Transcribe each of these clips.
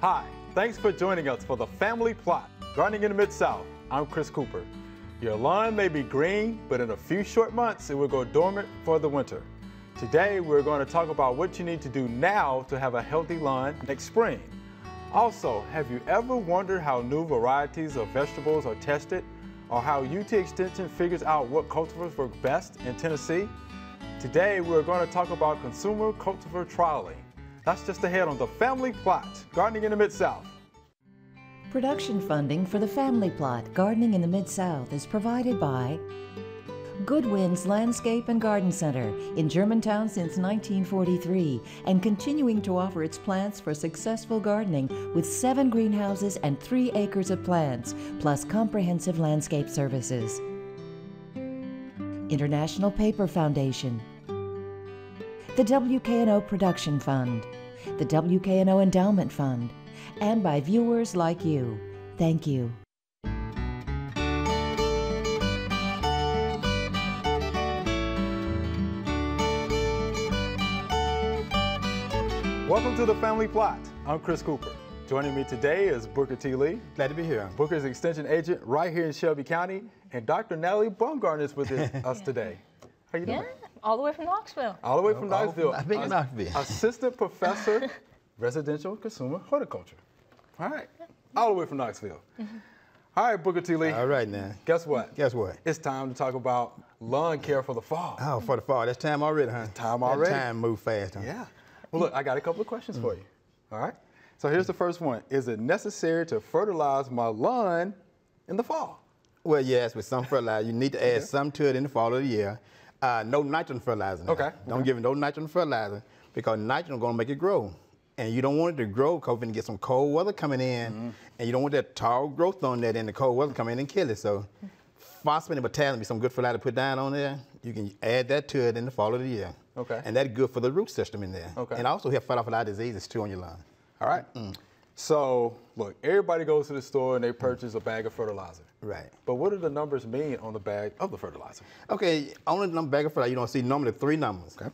Hi, thanks for joining us for the Family Plot, Gardening in the Mid-South. I'm Chris Cooper. Your lawn may be green, but in a few short months, it will go dormant for the winter. Today, we're going to talk about what you need to do now to have a healthy lawn next spring. Also, have you ever wondered how new varieties of vegetables are tested, or how UT Extension figures out what cultivars work best in Tennessee? Today, we're going to talk about consumer cultivar trialing. That's just ahead on the Family Plot, Gardening in the Mid-South. Production funding for the Family Plot, Gardening in the Mid-South is provided by Goodwin's Landscape and Garden Center in Germantown since 1943 and continuing to offer its plants for successful gardening with 7 greenhouses and 3 acres of plants, plus comprehensive landscape services. International Paper Foundation, the WKNO Production Fund, the WKNO Endowment Fund, and by viewers like you. Thank you. Welcome to the Family Plot. I'm Chris Cooper. Joining me today is Booker T. Lee. Glad to be here. Booker is Extension Agent right here in Shelby County, and Dr. Natalie Baumgartner is with us today. How you doing? Yeah, all the way from Knoxville. All the way from Knoxville. I think Knoxville. Assistant Professor, Residential Consumer Horticulture. All right, all the way from Knoxville. All right, Booker T. Lee. All right now. Guess what? Guess what? It's time to talk about lawn care for the fall. Oh, for the fall. That's time already, huh? Time already. That time move fast, huh? Yeah. Well, look, I got a couple of questions for you. All right. So here's the first one. Is it necessary to fertilize my lawn in the fall? Well, yes, with some fertilizer, you need to add some to it in the fall of the year. No nitrogen fertilizer. Now. Okay. Don't give it no nitrogen fertilizer because nitrogen is going to make it grow. And you don't want it to grow because when you get some cold weather coming in, and you don't want that tall growth on that and the cold weather come in and kill it. So phosphate and potassium be some good fertilizer to put down on there. You can add that to it in the fall of the year. Okay. And that's good for the root system in there. Okay. And also help fight off a lot of diseases too on your lawn. All right. So, look, everybody goes to the store and they purchase a bag of fertilizer. Right. But what do the numbers mean on the bag of the fertilizer? Okay, on the bag of fertilizer, you don't see normally 3 numbers. Okay.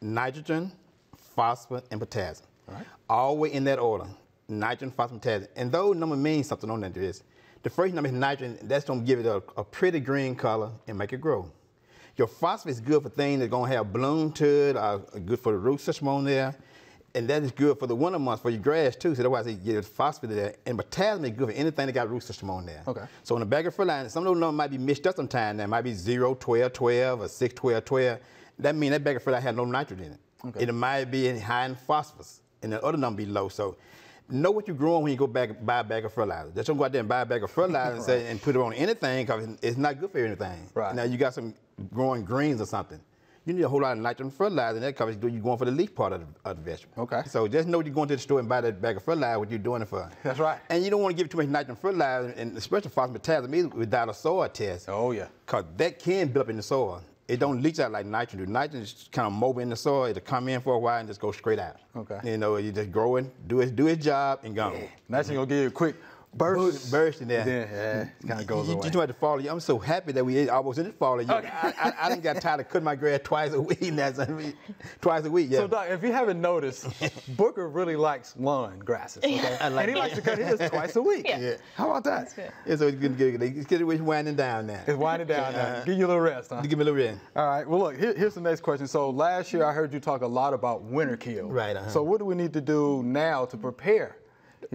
Nitrogen, phosphorus, and potassium. All right. All the way in that order. Nitrogen, phosphorus, potassium. And those numbers mean something on that. The first number is nitrogen. That's going to give it a pretty green color and make it grow. Your phosphorus is good for things that are going to have bloom to it, good for the root system on there. And that is good for the winter months for your grass too. So that's why I say get phosphorus there. And potassium is good for anything that got root system on there. Okay. So in the bag of fertilizer, some of those numbers might be mixed up sometimes. There might be 0, 12, 12, or 6, 12, 12. That means that bag of fertilizer has no nitrogen in it. Okay. It might be high in phosphorus, and the other number be low. So know what you're growing when you go back buy a bag of fertilizer. Just don't go out there and buy a bag of fertilizer and say and put it on anything because it's not good for anything. Right. Now you got some growing greens or something. You need a whole lot of nitrogen fertilizer, and that covers you're going for the leaf part of the vegetable. Okay. So just know you're going to the store and buy that bag of fertilizer, what you're doing it for. That's right. And you don't want to give too much nitrogen fertilizer, and especially phosphorus potassium, without a soil test. Oh, yeah. Because that can build up in the soil. It don't leach out like nitrogen. Nitrogen is kind of mobile in the soil. It'll come in for a while and just go straight out. Okay. You know, you just grow in, do his job, and go. Yeah. Nitrogen going to give you a quick burst in there. Yeah, it kind of goes away. You do have to follow you. I'm so happy that we almost in the fall. Okay. I done got tired of cutting my grass twice a week. Twice a week, yeah. So, Doc, if you haven't noticed, Booker really likes lawn grasses. Okay? And he likes to cut his twice a week. Yeah. How about that? That's good. Yeah, so it's winding down now. It's winding down now. Give you a little rest, huh? Give me a little rest. All right. Well, look, here's the next question. So last year I heard you talk a lot about winter kill. Right. So what do we need to do now to prepare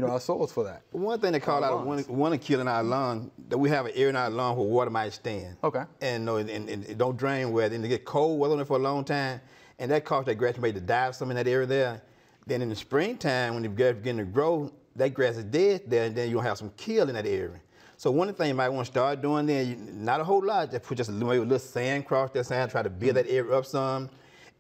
our soils for that? One thing they call out winter kill in our lawn, that we have an area in our lawn where water might stand. Okay. And it don't drain well. Then it get cold weather on it for a long time, and that causes that grass maybe to die some in that area there. Then in the springtime, when the grass begin to grow, that grass is dead there, and then you'll have some kill in that area. So one of the things you might want to start doing then, not a whole lot, just put just a little sand across that sand, try to build that area up some,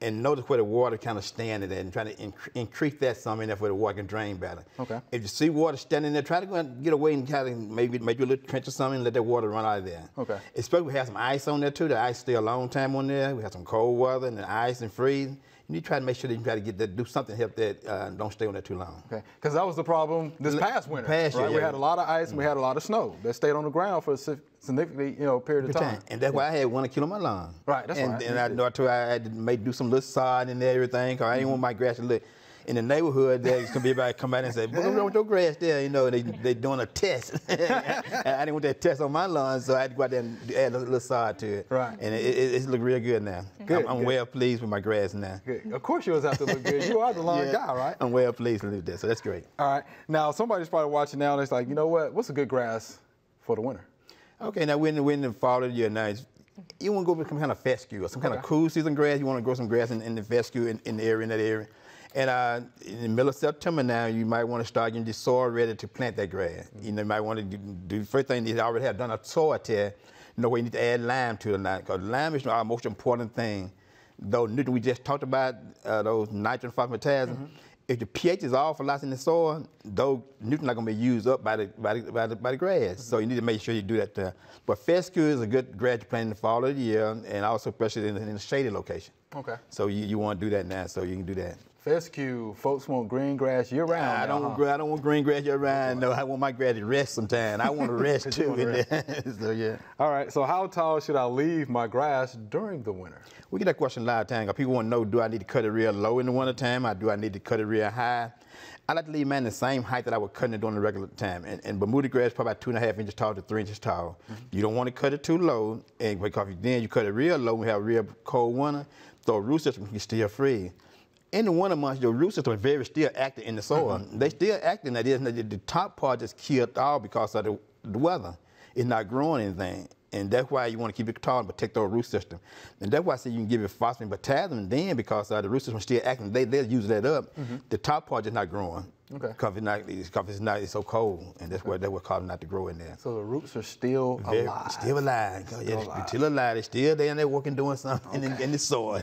and notice where the water kind of standing there and try to increase that some in there where the water can drain better. Okay. If you see water standing there, try to go and get away and kind of maybe make you a little trench or something and let that water run out of there. Okay. Especially we have some ice on there too. The ice stay a long time on there. We have some cold weather and the ice and freeze. You need to try to make sure that you try to get that, do something to help that don't stay on there too long. Okay. Because that was the problem this past winter. Past year, right? Yeah. We had a lot of ice and we had a lot of snow that stayed on the ground for a significantly period of time. And that's why I had 1 kill on my lawn. Right. That's right. And I know I had to do some little sod and everything because I didn't want my grass to look. in the neighborhood, there's gonna be everybody come out and say, "What's wrong with your grass there?" You know, they doing a test. I didn't want that test on my lawn, so I had to go out there and add a little sod to it. Right. And it look real good now. Good, I'm good. well pleased with my grass now. Good. Of course, yours have to look good. You are the lawn guy, right? I'm well pleased with that, so that's great. All right. Now, somebody's probably watching now, and it's like, you know what? What's a good grass for the winter? Okay, now we're in the fall of the year now. You want to go with some kind of fescue or some kind of cool season grass. You want to grow some grass in the fescue in the area, in that area. And in the middle of September now, you might want to start getting the soil ready to plant that grass. You know, you might want to do the first thing, you already have done a soil test. You know where you need to add lime to it now, because lime is our most important thing. Those nutrients we just talked about, those nitrogen, phosphorus, potassium. If the pH is off a lot in the soil, those nutrients are going to be used up by the grass. So you need to make sure you do that. But fescue is a good grass to plant in the fall of the year, and also especially in a shady location. Okay. So you want to do that now, so you can do that. Fescue, folks want green grass year round. I don't want green grass year round. No, I want my grass to rest sometime. I want to rest too. So yeah. All right. So how tall should I leave my grass during the winter? We get that question a lot of times. People want to know, do I need to cut it real low in the winter time, or do I need to cut it real high? I like to leave mine the same height that I would cut it during the regular time. And Bermuda grass is probably about 2.5 inches tall to 3 inches tall. You don't want to cut it too low, and because then you cut it real low, we have a real cold winter, so root system can still freeze. In the winter months, your root system is very still active in the soil. They still acting. That is, the top part just killed off because of the weather. It's not growing anything. And that's why you want to keep it tall and protect our root system. And that's why I say you can give it phosphorus and potassium then, because the root system is still acting. They'll use that up. The top part is not growing. Okay. Because it's so cold, and that's what causing it not to grow in there. So the roots are still alive. Still alive. Still alive. They're still there and they're working, doing something in the soil.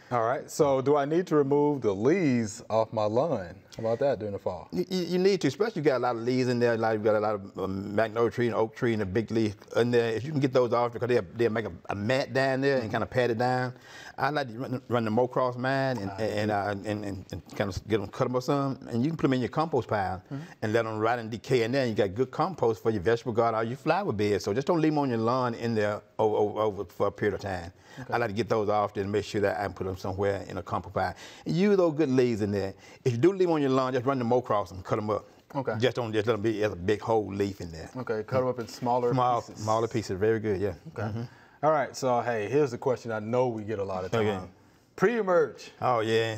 All right. So do I need to remove the leaves off my lawn? How about that during the fall? You need to, especially you got a lot of leaves in there. You've got a lot of magnolia tree and oak tree and a big leaf in there. If you can get those off, because they'll make a mat down there and kind of pat it down. I like to run the mow cross mine and kind of get them, cut them or something, and you can put them in your compost pile and let them rot and decay in there. And you got good compost for your vegetable garden or your flower bed. So just don't leave them on your lawn in there over for a period of time. Okay. I like to get those off there and make sure that I can put them somewhere in a compost pile. And use those good leaves in there. If you do leave them on your lawn, just run the mow cross and cut them up. Okay. Just don't let them be as a big whole leaf in there. Okay, cut them up in smaller pieces. Smaller pieces, very good, yeah. Okay. All right, so hey, here's the question I know we get a lot of time. Okay. Pre-emerge. Oh yeah.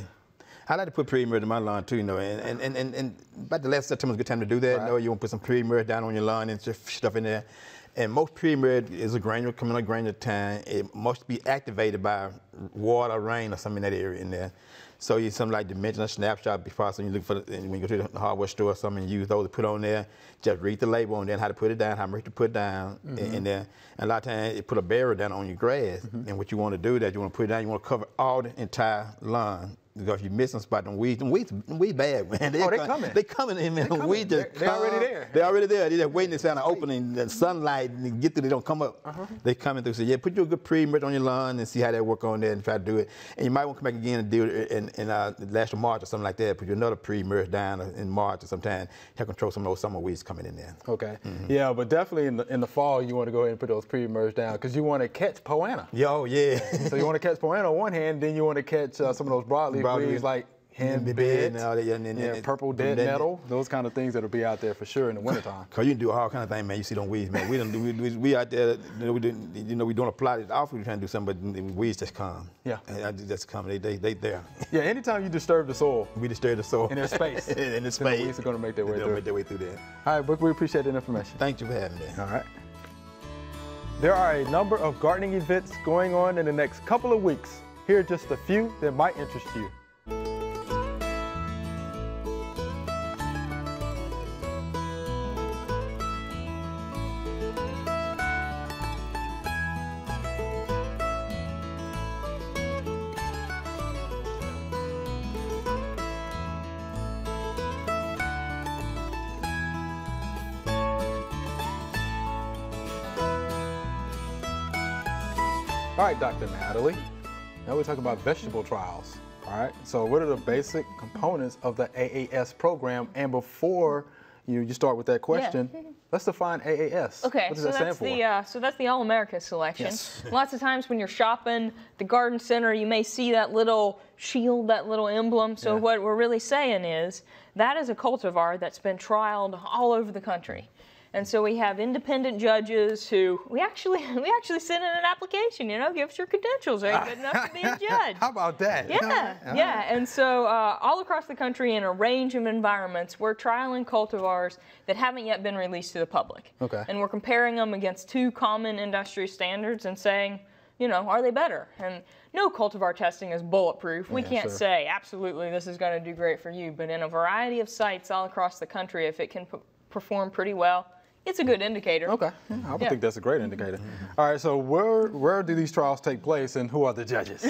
I like to put pre-emerge in my lawn too, you know, and about the last September is a good time to do that. Right. You know, you want to put some pre-emerge down on your lawn and just stuff in there. And most pre-emerge is a granule, coming on a granule time. It must be activated by water, rain, or something in that area in there. So you something like Dimension or Snapshot before, so you look for when you go to the hardware store or something, and use those to put on there. Just read the label and then how to put it down, how much to put down in there. And a lot of times it put a barrier down on your grass. And what you want to do is that you want to put it down, you want to cover all the entire lawn. Because if you miss some spot, them weeds bad, man. They're coming. They're coming in, man. Weeds just they're already there. They're already there. They're just waiting to find an opening, the sunlight, and get through. They don't come up. They coming through. So yeah, put your good pre-emerge on your lawn and see how they work on there and try to do it. And you might want to come back again and do it in last of March or something like that. Put another pre-emerge down in March or sometime. Help control some of those summer weeds coming in there. Okay. Yeah, but definitely in the fall you want to go ahead and put those pre-emerge down because you want to catch poana. Yo, yeah. So you want to catch poana on one hand, then you want to catch some of those broadleaf weeds like purple dead nettle, those kind of things that'll be out there for sure in the wintertime. Cause you can do all kind of things, man. You see them weeds, man. We out there, we don't apply it often. We trying to do something, but the weeds just come. Yeah, and just come. They there. Yeah, anytime you disturb the soil, we disturb the soil in their space. in the space, the weeds are going to make their way through. They'll make their way through there. All right, Book, we appreciate that information. Thank you for having me. All right. There are a number of gardening events going on in the next couple of weeks. Here are just a few that might interest you. All right, Dr. Natalie, now we're talking about vegetable trials. All right, so what are the basic components of the AAS program? And before you start with that question. Let's define AAS. Okay, what does so that stand that's for? so that's the All America selection. Yes. Lots of times when you're shopping at the garden center, you may see that little shield, that little emblem. So what we're really saying is that is a cultivar that's been trialed all over the country. And so we have independent judges who we actually send in an application. Give us your credentials. Are you good enough to be a judge? How about that? Yeah. And so all across the country in a range of environments, we're trialing cultivars that haven't yet been released to the public. Okay. And we're comparing them against 2 common industry standards and saying, are they better? And no cultivar testing is bulletproof. We can't say, absolutely, this is going to do great for you. But in a variety of sites all across the country, if it can perform pretty well, it's a good indicator. Okay, I would think that's a great indicator. All right, so where do these trials take place, and who are the judges?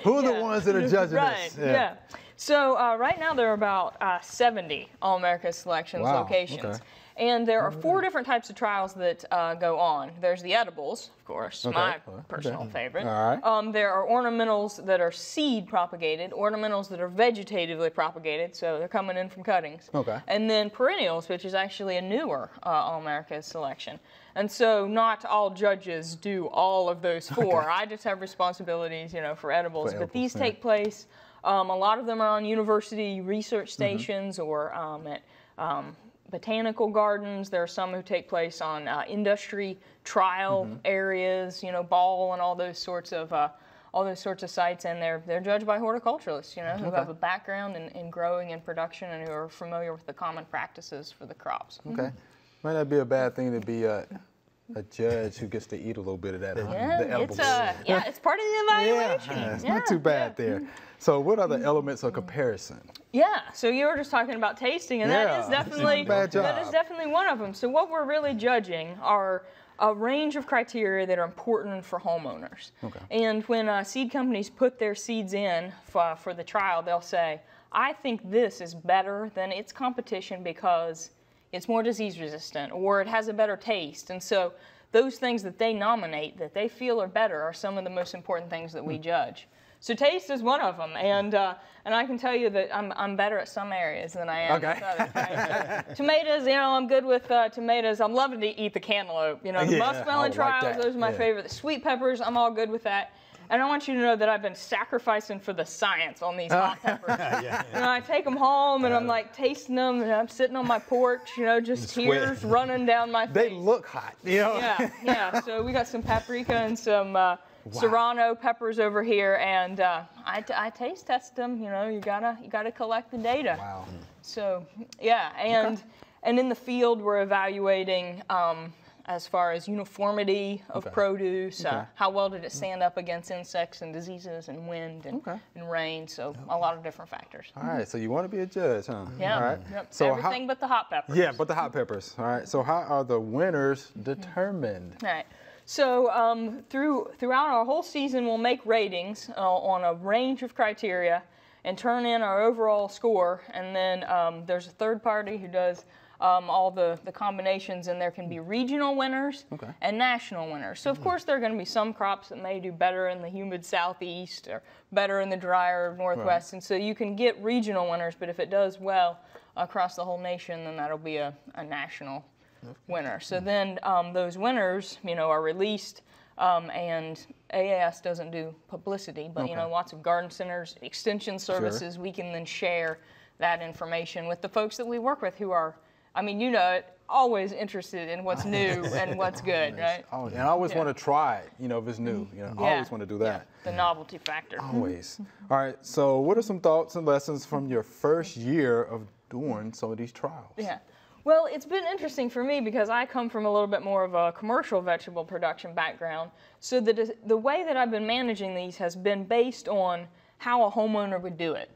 Who are the ones that are judging this? Yeah. So right now there are about 70 All-America Selections locations. Okay. And there are 4 different types of trials that go on. There's the edibles, of course, my personal favorite. All right. There are ornamentals that are seed propagated, ornamentals that are vegetatively propagated, so they're coming in from cuttings. Okay. And then perennials, which is actually a newer All-America selection. And so not all judges do all of those 4. I just have responsibilities, for edibles. But these take place, a lot of them are on university research stations or at botanical gardens. There are some who take place on industry trial areas, Ball and all those sorts of sites, and they're judged by horticulturalists, who have a background in growing and production and who are familiar with the common practices for the crops. Okay, might not be a bad thing to be a judge who gets to eat a little bit of that. The edibles. It's part of the evaluation. It's not too bad there. So what are the elements of comparison? Yeah, so you were just talking about tasting, and that is definitely one of them. So what we're really judging are a range of criteria that are important for homeowners. Okay. And when seed companies put their seeds in for the trial, they'll say, I think this is better than its competition because it's more disease resistant or it has a better taste. And so those things that they nominate that they feel are better are some of the most important things that we judge. So taste is one of them, and I can tell you that I'm better at some areas than I am with others. Right? So, tomatoes, I'm good with tomatoes. I'm loving to eat the cantaloupe. The muskmelon trials, those are my favorite. The sweet peppers, I'm all good with that. And I want you to know that I've been sacrificing for the science on these hot peppers. I take them home and I'm like tasting them, and I'm sitting on my porch, just tears running down my face. They look hot, Yeah. So we got some paprika and some Serrano peppers over here, and I taste test them. You gotta collect the data. Wow. So and in the field we're evaluating as far as uniformity of produce, how well did it stand up against insects and diseases and wind and rain, so a lot of different factors. All right, so you want to be a judge, huh? Yeah. All right. Yep. So everything but the hot peppers. Yeah, but the hot peppers. All right, so how are the winners determined? All right. So throughout our whole season, we'll make ratings on a range of criteria and turn in our overall score, and then there's a third party who does all the combinations, and there can be regional winners and national winners. So of course there are going to be some crops that may do better in the humid southeast or better in the drier northwest, and so you can get regional winners, but if it does well across the whole nation, then that'll be a national winner. So then those winners, are released, and AAS doesn't do publicity, but lots of garden centers, extension services, we can then share that information with the folks that we work with who are, always interested in what's new and what's good, right? Oh, and I always want to try it, if it's new. I always want to do that. The novelty factor. Always. All right, so what are some thoughts and lessons from your first year of doing some of these trials? Yeah. Well, it's been interesting for me because I come from a little bit more of a commercial vegetable production background. So the way that I've been managing these has been based on how a homeowner would do it.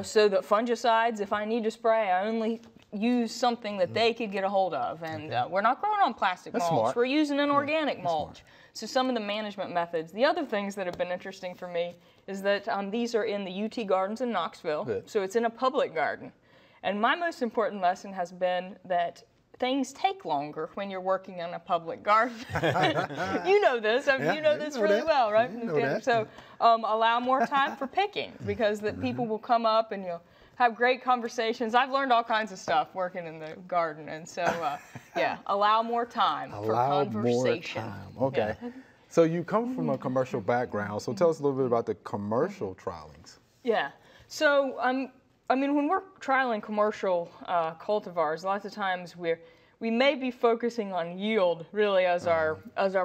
So the fungicides, if I need to spray, I only use something that they could get a hold of. And we're not growing on plastic mulch. Smart. We're using an organic mulch. So some of the management methods. The other things that have been interesting for me is that these are in the UT Gardens in Knoxville. Good. So it's in a public garden. And my most important lesson has been that things take longer when you're working in a public garden. You know this. You know this really well, right? You know that. So allow more time for picking, because that people will come up and have great conversations. I've learned all kinds of stuff working in the garden, and so yeah, allow more time for conversation. More time. Okay. Yeah. So you come from a commercial background, so tell us a little bit about the commercial trialings. Yeah. So I mean, when we're trialing commercial cultivars, lots of times we may be focusing on yield really as our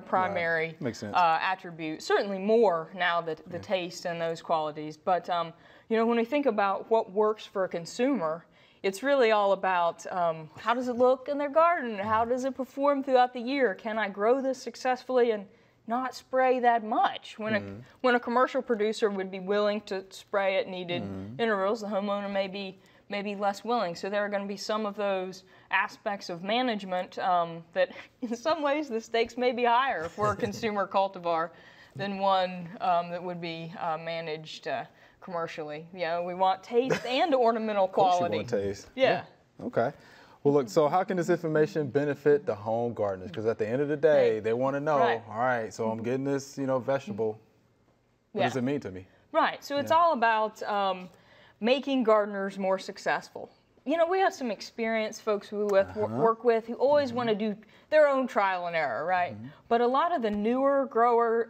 primary attribute. Certainly more now that the taste and those qualities. But you know, when we think about what works for a consumer, it's really all about how does it look in their garden? How does it perform throughout the year? Can I grow this successfully and not spray that much? When a commercial producer would be willing to spray at needed intervals, the homeowner may be less willing. So there are going to be some of those aspects of management that in some ways the stakes may be higher for a consumer cultivar than one that would be managed commercially. You know, we want taste and ornamental quality. Of course you want taste. Yeah. Okay. Well, look, so how can this information benefit the home gardeners? Because at the end of the day, they want to know, all right, so I'm getting this, you know, vegetable. What does it mean to me? Right. So it's all about making gardeners more successful. You know, we have some experienced folks who we work with who always want to do their own trial and error, right? But a lot of the newer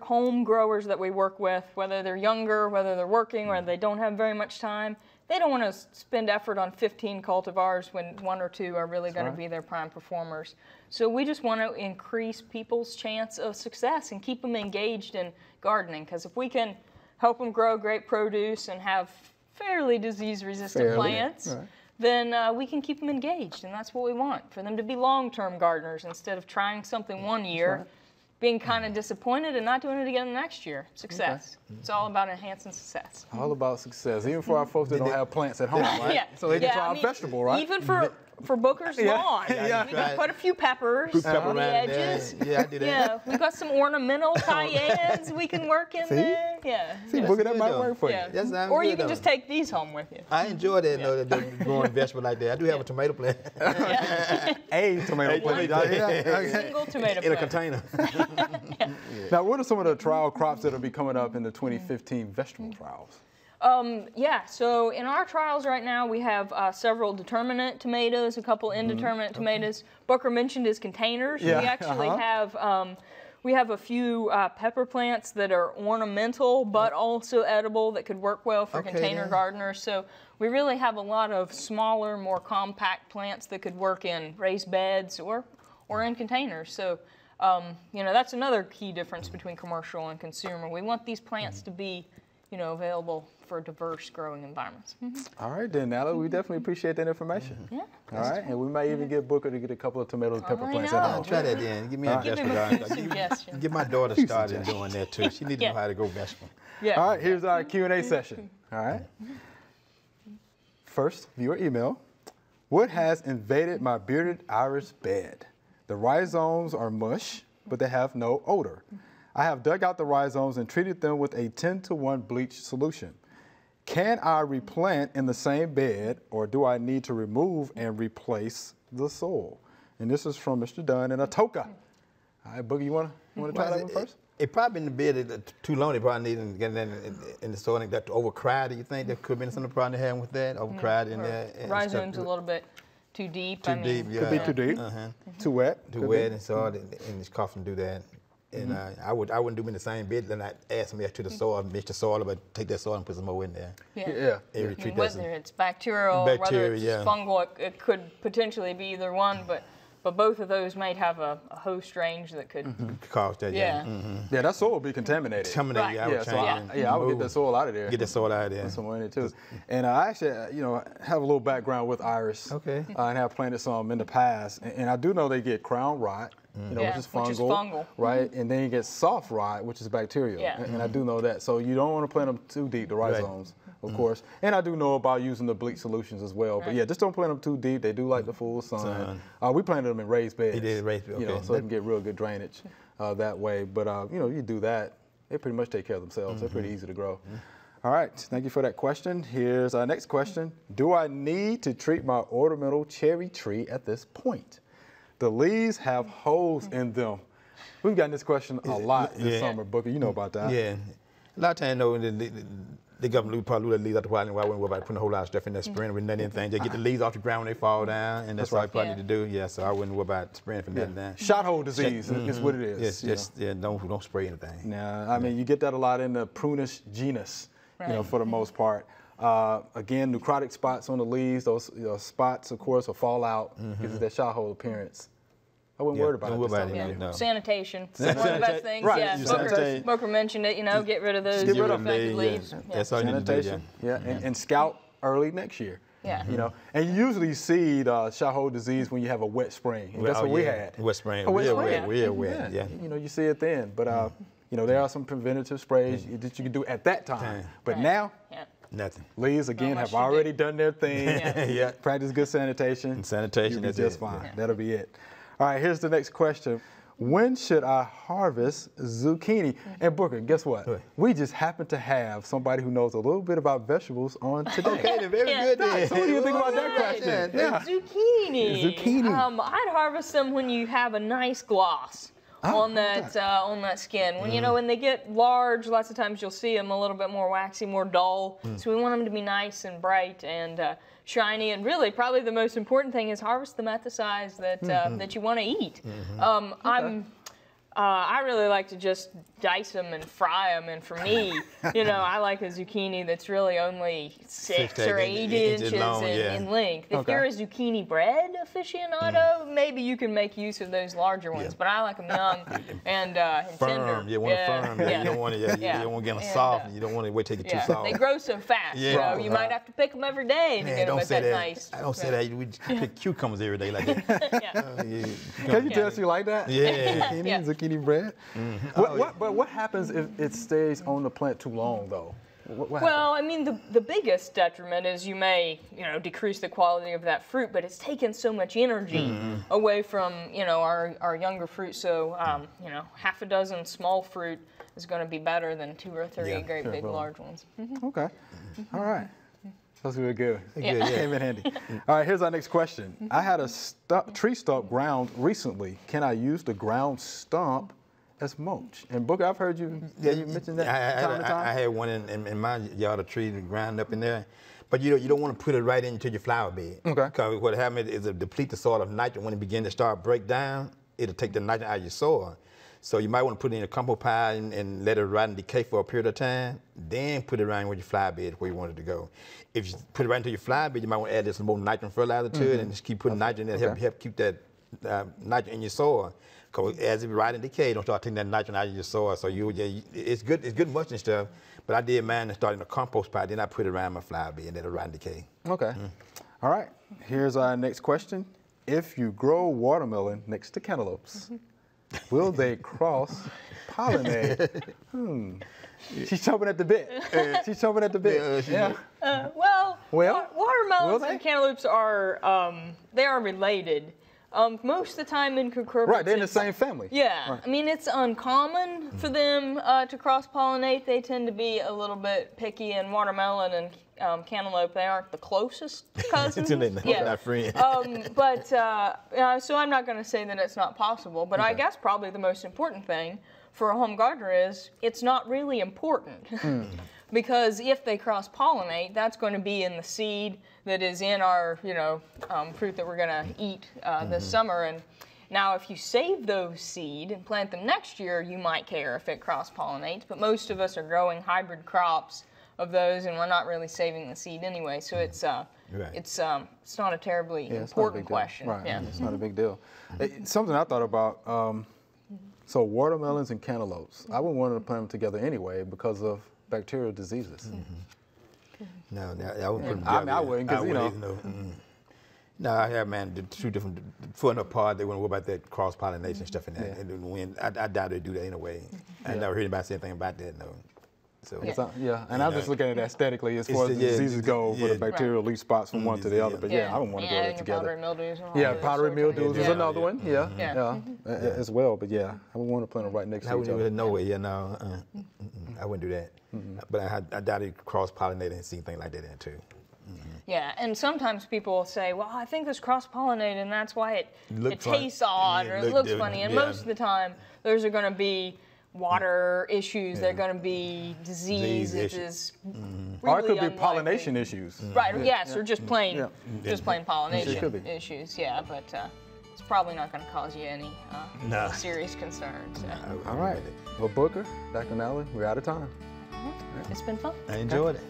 home growers that we work with, whether they're younger, whether they're working, whether they don't have very much time, they don't want to spend effort on 15 cultivars when 1 or 2 are really going to be their prime performers. So we just want to increase people's chance of success and keep them engaged in gardening. Because if we can help them grow great produce and have fairly disease-resistant plants, then we can keep them engaged. And that's what we want, for them to be long-term gardeners instead of trying something one year, being kind of disappointed and not doing it again the next year. Success. It's all about enhancing success. All about success. Even for our folks that don't have plants at home, right? So they can try a vegetable, right? Even for Booker's lawn. We can put a few peppers on the edges. Yeah, I do that. Yeah, we've got some ornamental cayennes we can work in there. Yeah. See, Booker, that might work for you. Or you can just take these home with you. I enjoy that, the growing vegetable like that. I do have a tomato plant. A tomato plant. A single tomato plant. In a container. Now, what are some of the trial crops that will be coming up in the 2015 vegetable trials? So in our trials right now, we have several determinate tomatoes, a couple indeterminate tomatoes. Booker mentioned his containers. We actually have a few pepper plants that are ornamental but also edible that could work well for container gardeners. So we really have a lot of smaller, more compact plants that could work in raised beds or in containers. So you know, that's another key difference between commercial and consumer. We want these plants to be, you know, available for diverse growing environments. All right, then, Natalie, we definitely appreciate that information. All right, and we might even get Booker to get a couple of tomato and pepper plants at home. Try that then. Give me a vegetable garden. Get my daughter started doing that too. She needs to know how to grow vegetables. All right, here's our Q&A session. All right. First, viewer email. What has invaded my bearded iris bed? The rhizomes are mush, but they have no odor. I have dug out the rhizomes and treated them with a 10-to-1 bleach solution. Can I replant in the same bed, or do I need to remove and replace the soil? And this is from Mr. Dunn in Atoka. All right, Boogie, you want to try that one first? It probably in the bed too long. They probably need to get in the soil and got to overcried. Do you think there could be some of the problem they have with that? Overcried in there. Rhizomes a little bit too deep. Too deep, yeah. Could be too deep. Too wet. Too wet, and so and it's coughing do that. And I wouldn't do them in the same bed. Then I'd add some to the soil, mix the soil, but take that soil and put some more in there. Whether it's bacterial, whether it's fungal, it could potentially be either one, but both of those might have a host range that could cause that. Yeah, that soil will be contaminated. I would get that soil out of there. Get the soil out of there. Put some more in it too. And I actually, have a little background with iris. Okay. And have planted some in the past, and I do know they get crown rot. Which is fungal, right? And then you get soft rot, which is bacterial. And I do know that. So you don't want to plant them too deep, the rhizomes, of course. And I do know about using the bleach solutions as well. But just don't plant them too deep. They do like the full sun. We planted them in raised beds. They did raised beds, so they can get real good drainage that way. But you do that, they pretty much take care of themselves. They're pretty easy to grow. All right, thank you for that question. Here's our next question. Do I need to treat my ornamental cherry tree at this point? The leaves have holes in them. We've gotten this question a lot this summer, Booker. You know about that. Yeah. A lot of times, They got probably leaves out the while, and I wouldn't worry about putting a whole lot of stuff in there, spraying with nothing, anything. Just get the leaves off the ground when they fall down, and that's all you probably need to do. Yeah, so I wouldn't worry about spraying for nothing down. Shot hole disease is what it is. Yes, just don't spray anything. Nah, I mean, you get that a lot in the Prunus genus, for the most part. Again, necrotic spots on the leaves, those spots, of course, will fall out, gives it that shot hole appearance. I wouldn't worry about it. No. Sanitation. One of the best things. Right. Yeah. Smoker mentioned it, get rid of those affected leaves. That's all you need to do. Yeah, and scout early next year. Yeah. And you usually see shot hole disease when you have a wet spring. And that's what we had. Wet spring. Real wet. Yeah. You see it then. But, there are some preventative sprays that you can do at that time. But now, nothing. Leaves, again, have already done their thing. Yeah. Practice good sanitation. And sanitation, you'll be just fine. Yeah. That'll be it. All right, here's the next question. When should I harvest zucchini? And Booker, guess what? We just happen to have somebody who knows a little bit about vegetables on today. Okay, very good. So what do you think about that question? Zucchini. I'd harvest them when you have a nice gloss. On that skin. When they get large, lots of times you'll see them a little bit more waxy, more dull. So we want them to be nice and bright and shiny. And really, probably the most important thing is harvest them at the size that that you want to eat. I really like to just dice them and fry them, and for me, I like a zucchini that's really only 6 or 8 inches in length. If you're a zucchini bread aficionado, maybe you can make use of those larger ones, but I like them young and tender. You want it firm. You don't want it. You don't want to get them soft. You don't want to wait till they get too soft. They grow so fast. You might have to pick them every day to get them that nice. I don't say that. We pick cucumbers every day like that. Can you tell us you like that? Yeah. Zucchini bread. But what happens if it stays on the plant too long, though? Well, I mean, the biggest detriment is you may, decrease the quality of that fruit, but it's taken so much energy away from, our younger fruit. So, half a dozen small fruit is going to be better than 2 or 3 big large ones. Okay. All right. That's really good. Came in handy. All right, here's our next question. I had a tree stump ground recently. Can I use the ground stump as mulch? And Booker, I've heard you mention that time to time. I had one in my yard, a tree ground up in there. But you don't want to put it right into your flower bed. Okay. Because what happens is it deplete the soil of nitrogen. When it begins to start break down, it'll take the nitrogen out of your soil. So you might want to put it in a compost pile and let it rot and decay for a period of time. Then put it around with your flower bed where you want it to go. If you put it right into your flower bed, you might want to add some more nitrogen fertilizer to it and just keep putting nitrogen in to help keep that nitrogen in your soil. Because as it rot and decay, don't start taking that nitrogen out of your soil. So it's good mulching and stuff. But I did mine and started in a compost pile. Then I put it around my flower bed and let it rot and decay. Okay. All right. Here's our next question. If you grow watermelon next to cantaloupes, will they cross-pollinate? She's chomping at the bit. She's chomping at the bit. Watermelons and cantaloupes are they are related. Most of the time in cucurbits. Right, they're in the same family. Yeah, right. I mean, it's uncommon for them to cross-pollinate. They tend to be a little bit picky, and watermelon and cantaloupe, they aren't the closest cousins. They're not friends. So I'm not going to say that it's not possible, but I guess probably the most important thing for a home gardener is it's not really important. Because if they cross-pollinate, that's going to be in the seed that is in our, fruit that we're going to eat this summer. And now, if you save those seed and plant them next year, you might care if it cross-pollinates. But most of us are growing hybrid crops of those, and we're not really saving the seed anyway. So it's not a terribly important question. Right. Yeah. It's not a big deal. Something I thought about. So watermelons and cantaloupes, I wouldn't want to plant them together anyway because of bacterial diseases. No, I wouldn't put them together. I wouldn't, because No, I have, the 2 different, foot apart, they wouldn't worry about that cross-pollination stuff in that. And I doubt they'd do that anyway. I never heard anybody say anything about that, no. So, and I'm just looking at it aesthetically as far as the diseases go for the bacterial leaf spots from one to the other. But I don't want to go together. Powdery mildews. Powdery mildews is another one. As well. But I would want to plant them right next to each other. I wouldn't know it. I wouldn't do that. But I doubt it cross-pollinated and see anything like that in it too. Yeah, and sometimes people will say, well, I think this cross-pollinated and that's why it tastes odd or it looks funny. And most of the time, those are going to be water issues. They're going to be disease issues. Really or it could be unlikely. pollination issues. Right. Yes, or just plain pollination It could be. issues. Yeah, but it's probably not going to cause you any No. serious concerns. So. All right. Well, Booker, Dr. Nally, we're out of time. It's been fun. I enjoyed it.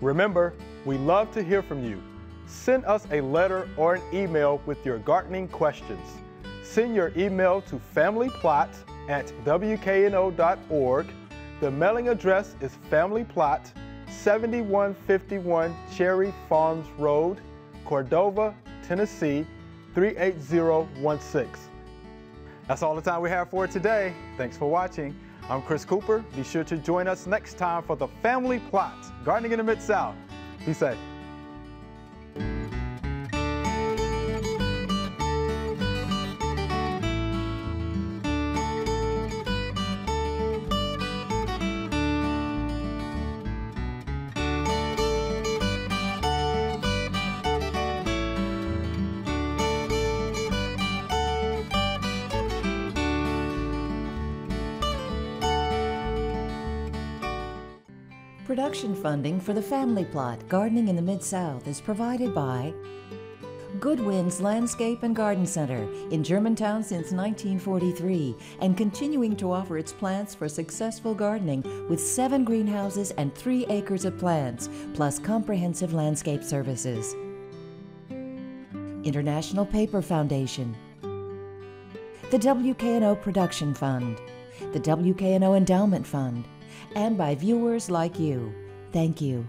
Remember, we love to hear from you. Send us a letter or an email with your gardening questions. Send your email to familyplot@wkno.org. The mailing address is Family Plot, 7151 Cherry Farms Road, Cordova, Tennessee, 38016. That's all the time we have for today. Thanks for watching. I'm Chris Cooper. Be sure to join us next time for the Family Plot, Gardening in the Mid-South. Be safe. Production funding for the Family Plot, Gardening in the Mid-South is provided by Good Winds Landscape and Garden Center in Germantown since 1943 and continuing to offer its plants for successful gardening with 7 greenhouses and 3 acres of plants, plus comprehensive landscape services. International Paper Foundation, the WKNO Production Fund, the WKNO Endowment Fund, and by viewers like you. Thank you.